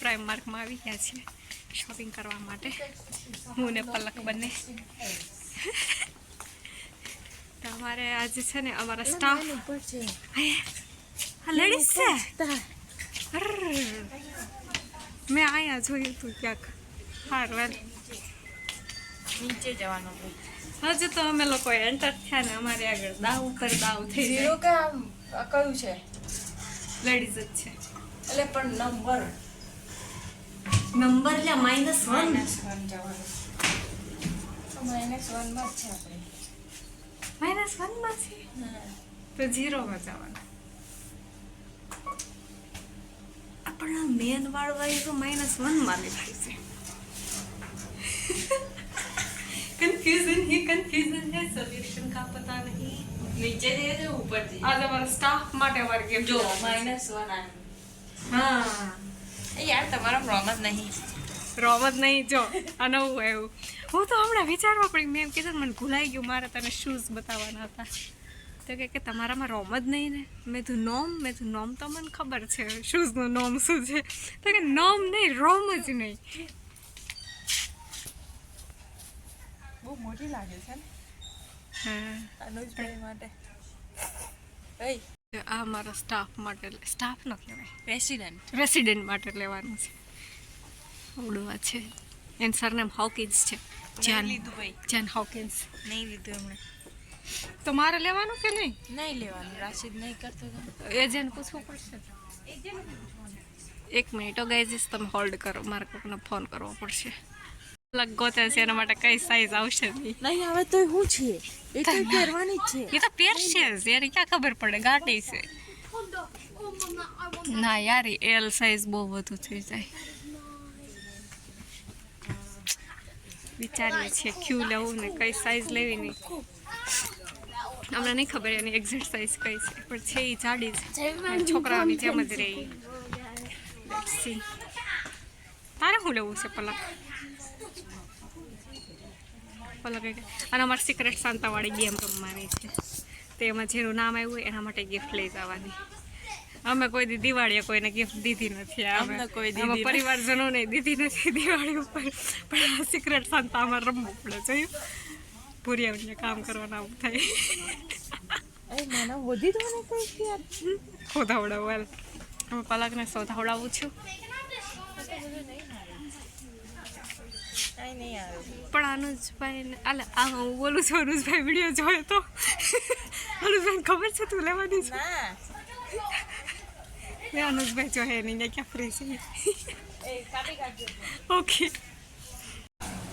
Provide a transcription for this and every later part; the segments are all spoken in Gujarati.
પ્રાઇમ માર્કમાં આવી ગયા છે શોપિંગ કરવા માટે, હું ને પલક બંને. તમારે આજે છે ને અમારા સ્ટાફ લેડીઝ છે. મેં અહીંયા જોયું હતું ક્યાંક. હારવાર નીચે જવાનું હજુ તો અમે લોકો એન્ટર થયા ને અમારે આગળ દાવ ઉપર દાવ થઈ ઝીરો જાય. કે કયું છે લેડીઝ જ છે. એટલે પણ નંબર લે -1 -1 જવાનું તો -1 માં જ છે આપણે. -1 માં છે તો 0 માં જવાનું. આપણા મેન વાળવાળી તો -1 માં લીધી છે. कंफ्यूजन है सोल्यूशन का पता नहीं. નીચે જઈએ તો ઉપર જઈએ. आज हमारा स्टाफ માટે અમારે ગિફ્ટ જો -1 આવ્યું. હા યાર તમારો રોમ જ નહીં. રોમ જ નહીં. જો આ નવું આવ્યું. હું તો હમણાં વિચારવા પડી. મેં એમ કીધું મને ભૂલાઈ ગયું મારે તને શૂઝ બતાવવાના હતા. તો કે તમારામાં રોમ જ નહીં ને. મેં તો નોમ તો મને ખબર છે શૂઝનું નોમ શું છે. તો કે નોમ નહીં રોમ જ નહીં. બહુ મોટી લાગે છે ને હા અનુજભાઈ માટે. આ મારા સ્ટાફ માટે સ્ટાફ ન કહેવાય રેસિડેન્ટ માટે લેવાનું છે. ઉડવા છે. એન સરનેમ હોકિન્સ છે. નહીં લીધું ભાઈ. જાન હોકિન્સ. નહીં લીધું હમણાં. તો મારે લેવાનું કે નહીં? નહીં લેવાનું. રાશિદ નહીં કરતો તો એજન્ટ પૂછવું પડશે. 1 મિનિટ ગાઈઝ તમે હોલ્ડ કરો. મારે કોઈને ફોન કરવો પડશે. અલગ ગોતે છે એના માટે કઈ સાઈઝ આવશે નહીં આવે તો શું છે એ તો પહેરવાની જ છે. એ તો પહેરશે જ યાર. ક્યાં ખબર પડે ગાટી છે. ના યાર એલ સાઈઝ બહુ વધુ થઈ જાય. વિચારીએ છીએ ક્યુ લેવું ને કઈ સાઈઝ લેવી નહીં. અમને નહીં ખબર એની એક્ઝેક્ટ સાઈઝ કઈ છે પણ છે એ જાડી છે. છોકરાઓની જેમ જ રહી. તારે શું લેવું છે પલક? અને અમારે સિક્રેટ શાંતાવાળી ગેમ રમવાની છે. તેમાં જેનું નામ આવ્યું હોય એના માટે ગિફ્ટ લઈ જવાની. અમે કોઈ દી દિવાળીએ કોઈને ગિફ્ટ દીધી નથી. અમે પરિવારજનોને દીધી નથી દિવાળી ઉપર. પણ આ સિક્રેટ શાંતા અમારે રમવું પડે. જોયું ભૂરિયાને કામ કરવાના આવું થાય. સોધાવડાવું હું પલકને સોધાવડાવું છું. પણ અનુજભાઈ હું બોલું છું અનુજભાઈ વિડીયો જોયો તો અનુજભાઈ ખબર છે તું લેવાની છે. અનુજભાઈ જોહે નહીં ક્યાં ફ્રી છે. ઓકે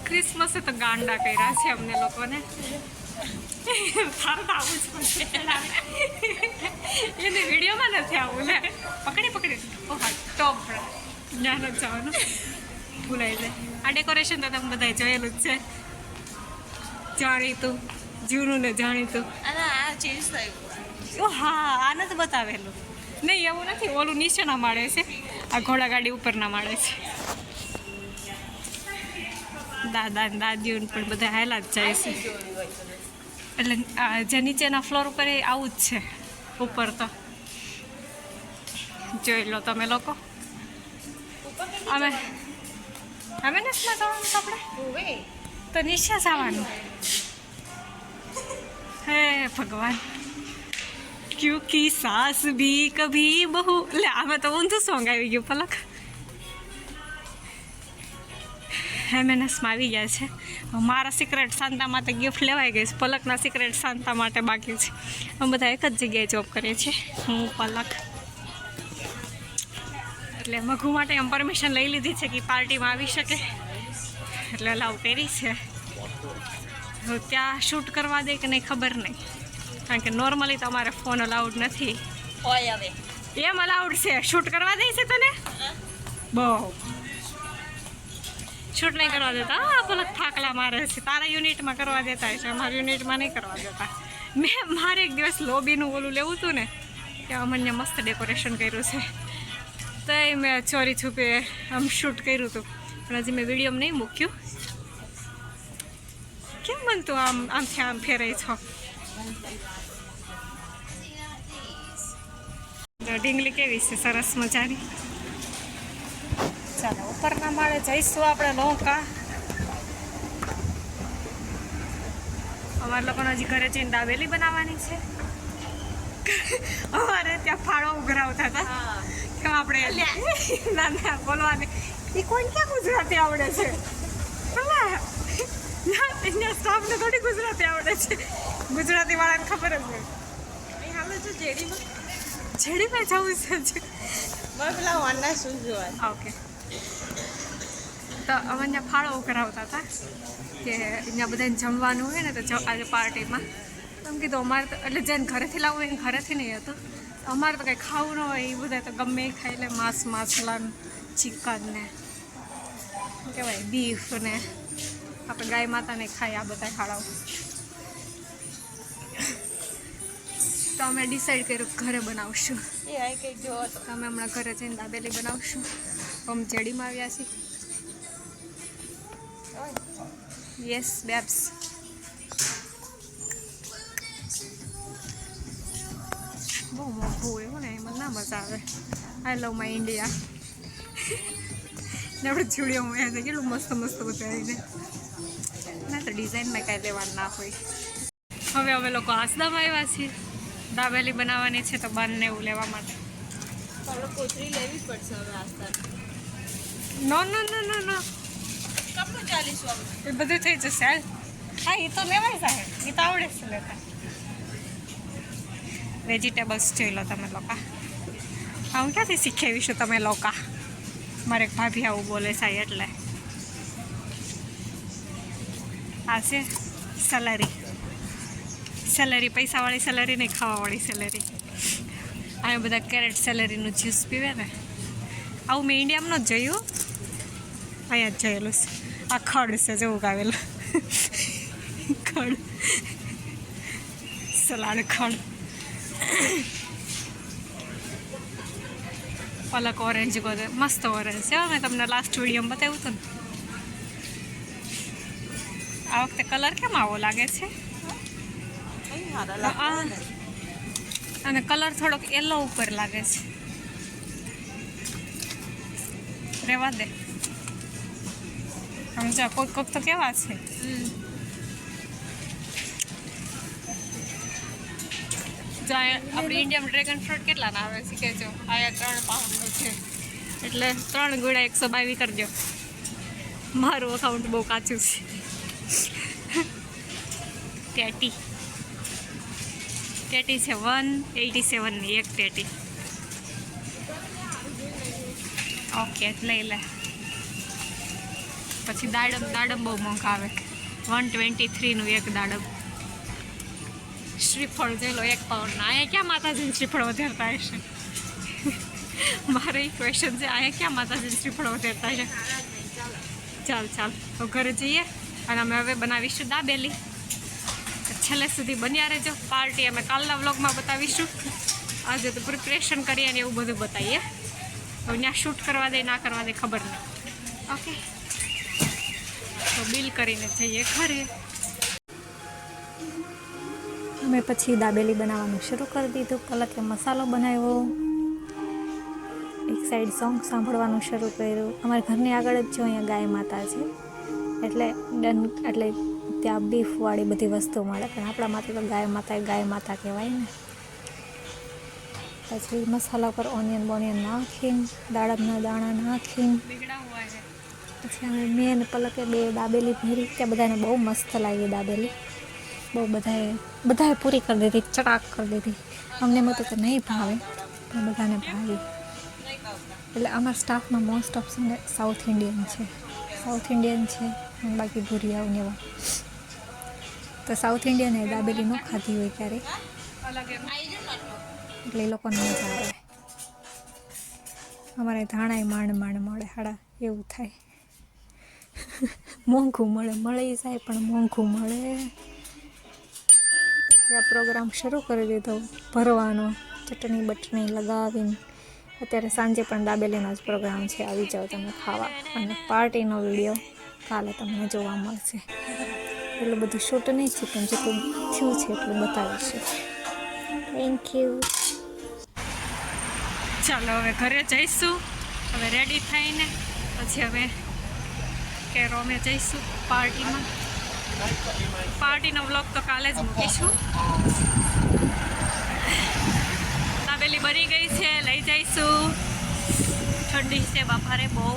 ક્રિસમસે તો ગાંડા કર્યા છે અમને લોકોને. આવું જ પડશે. એને વિડીયોમાં નથી આવું લે. પકડી ટોપ જ્ઞાન જ જવાનું ભૂલાઈ જાય. આ ડેકોરેશન તો તમે બધાએ જોયેલું જ છે. જાણીતું જૂનું ને જાણીતું. આ ચેન્જ થયું. ઓ હા આને તો બતાવેલું નહીં. એવું નથી. ઓલું નીચેના માળે છે. આ ઘોડાગાડી ઉપરના માળે છે. દાદા ને દાદીઓ પણ બધા હાલા જ જાય છે. એટલે જે નીચેના ફ્લોર ઉપર એ આવું જ છે. ઉપર તો જોઈ લો તમે લોકો. અમે ને જવાનું આપણે તો નીચે જવાનું. હે ભગવાન ક્યુંકી સાસ ભી કભી બહુ. લે આમાં તો ઊંધું સોંગ આવી ગયું પલક. એમએનએસમાં આવી ગયા છે. મારા સિક્રેટ શાંતા માટે ગિફ્ટ લેવાઈ ગઈ છે. પલકના સિક્રેટ શાંતા માટે બાકી છે. અમે બધા એક જ જગ્યાએ જોબ કરીએ છીએ હું પલક. એટલે મઘુ માટે એમ પરમિશન લઈ લીધી છે કે પાર્ટીમાં આવી શકે એટલે અલાઉ કરી છે. ત્યાં શૂટ કરવા દે કે નહીં ખબર નહીં. કારણ કે નોર્મલી તો અમારે ફોન અલાઉડ નથી. હોય હવે એમ અલાઉડ છે. શૂટ કરવા દે છે તને? બહુ શૂટ નહીં કરવા દેતા. હા પલક થાકલા મારે છે. તારા યુનિટમાં કરવા દેતા છે. અમારા યુનિટમાં નહીં કરવા દેતા. મારે એક દિવસ લોબીનું ઓલું લેવું હતું ને કે અમને મસ્ત ડેકોરેશન કર્યું છે તો એ મેં ચોરી છુપે આમ શૂટ કર્યું હતું. પણ હજી મેં વિડીયો નહીં મૂક્યું. કેમ બનતું આમથી આમ ફેરાય છો? જો ઢીંગલી કેવી છે, સરસ મજાની. ચાલો ઉપરના માળે જઈશું આપણે નૌકા. અમારા લોકોને હજી ઘરે જઈને દાબેલી બનાવવાની છે. અમારે ત્યાં ફાળો ઉઘરાવતા હતા કેમ આપણે ના ના બોલવાની એ કોઈ ક્યાં ગુજરાતી આવડે છે. અહીંયા સ્ટાફને થોડી ગુજરાતી આવડે છે, ગુજરાતી વાળાને ખબર જ હોય. જેડીમાં જવું છે. ઓકે, તો અમે અહીંયા ફાળો કરાવતા હતા કે અહીંયા બધાને જમવાનું હોય ને, તો આજે પાર્ટીમાં એમ કીધું અમારે તો એટલે જેને ઘરેથી લાવવું એને ઘરેથી નહીં હતું. અમારે તો કંઈ ખાવું ન હોય, એ બધા તો ગમે એ ખાઈ લે, માંસ માછલાને ચિકન ને શું કહેવાય બીફ ને આપણે ગાય માતાને ખાઈ આ બધા ખાડાઓ. તો અમે ડિસાઈડ કર્યું ઘરે બનાવશું. અમે હમણાં ઘરે જઈને દાબેલી બનાવશું. અમે જેડીમાં આવ્યા છીએ. યસ બેબ્સ. બહુ મોંઘું હોય ને, એમાં ના મજા આવે. આઈ લવ માય ઇન્ડિયા. ને આપણે ચૂડીઓમાં આવ્યા છે, કેટલું મસ્ત મસ્ત બધું આવીને ના તો ડિઝાઇનમાં કાંઈ લેવાનું ના હોય. હવે અમે લોકો આસદામાં આવ્યા છીએ, દાબેલી બનાવવાની છે તો બારને એવું લેવા માટે. કોથળી લેવી પડશે હવે આસ્તા. નો નો નો નો નો કપનું ચાલીશું આપણે. એ બધું થઈ જશે. હાલ હા, એ તો લેવાય સાહેબ, એ તો આવડે છે લેતા. વેજીટેબલ્સ જોઈ લો તમે લોકો. હા, હું ક્યાંથી શીખેવીશું તમે લોકો? મારે એક ભાભી આવું બોલે સાહેબ એટલે. આ છે સેલરી. સેલરી પૈસાવાળી સેલરી નહીં, ખાવાવાળી સેલરી. અહીંયા બધા કેરેટ સેલરીનું જ્યુસ પીવે ને, આવું મેં ઇન્ડિયામાં નથી જોયું, અહીંયા જ જોયેલું છે. આ ખડ છે જેવું ગાવેલું ખડ, સલાડ ખડ. પલક ઓરેન્જ ગોદે મસ્ત ઓરેન્જ છે. મેં તમને લાસ્ટ વિડીયોમાં બતાવ્યું હતું ને. આ વખતે કલર કેમ આવો લાગે છે? અને કલર થોડોક યલો ઉપર લાગે છે. રેવા દે, સમજા. કોઈક કોઈક તો કેવા છે. જો આપણે ઇન્ડિયામાં ડ્રેગન ફ્રૂટ કેટલાના આવે છે કે જો આયા 3 પાઉન્ડનો છે, એટલે 3 ગુણા 122 કરજો. મારું અકાઉન્ટ બહુ કાચું છે. ટેટી છે 187ની એક ટેટી. ઓકે, લઈ લે. પછી દાડમ બહુ મોંઘા આવે, 123નું એક દાડમ. શ્રીફળ જોઈ લો 1 પાઉન્ડના. અહીંયા ક્યાં માતાજીને શ્રીફળ વધારતા હશે? મારે એ ક્વેશ્ચન છે, અહીંયા ક્યાં માતાજીને શ્રીફળ વધારતા હશે? ચાલ તો ઘરે જઈએ અને અમે હવે બનાવીશું દાબેલી. છેલ્લે સુધી બન્યા રહેજો. પાર્ટી અમે કાલના વ્લોગમાં બતાવીશું. આજે તો પ્રિપરેશન કરીએ ને એવું બધું બતાવીએ. હવે ત્યાં શૂટ કરવા દે ના કરવા દે ખબર નહીં. ઓકે, તો બિલ કરીને જઈએ ઘરે. અમે પછી દાબેલી બનાવવાનું શરૂ કરી દીધું. પલકે મસાલો બનાવ્યો, એક સાઈડ સોંગ સાંભળવાનું શરૂ કર્યું. અમારા ઘરની આગળ જ જો અહીંયા ગાય માતા છે, એટલે ત્યાં બીફવાળી બધી વસ્તુ મળે, પણ આપણા માટે તો ગાય માતા કહેવાય ને. પછી મસાલા પર ઓનિયન નાખીને, દાડમના દાણા નાખીને પછી અમે મેં ને પલકે 2 દાબેલી ભરી. ત્યાં બધાને બહુ મસ્ત લાગી દાબેલી. બહુ બધાએ પૂરી કરી દીધી, ચટાક કરી દીધી. અમને એમ હતું કે નહીં ભાવે, પણ બધાને ભાવી. એટલે અમારા સ્ટાફમાં મોસ્ટ ઓફ છે ને સાઉથ ઇન્ડિયન છે, બાકી ભૂરિયાઓ ને એવા. તો સાઉથ ઇન્ડિયને દાબેલી ન ખાધી હોય ક્યારેક, એટલે એ લોકોને મજા આવે. અમારે ધાણાય માંડ મળે, હાડા એવું થાય. મોંઘું મળે જાય પણ મોંઘું મળે. પછી આ પ્રોગ્રામ શરૂ કરી દીધો ભરવાનો, ચટણી બટણી લગાવીને. અત્યારે સાંજે પણ દાબેલીનો જ પ્રોગ્રામ છે, આવી જાઓ તમે ખાવા. અને પાર્ટીનો વિડીયો કાલે તમને જોવા મળશે. એટલું બધું શૂટ નહીં છે, પણ જેટલું થયું છે એટલું બતાવીશું. Thank you. ચાલો હવે ઘરે જઈશું. હવે રેડી થઈને પછી હવે કે રોમે જઈશું પાર્ટીમાં. પાર્ટીનો વ્લોગ તો કાલે જ મૂકીશું. તાબેલી બની ગઈ છે, લઈ જઈશું. ઠંડી છે બાપા રે બહુ.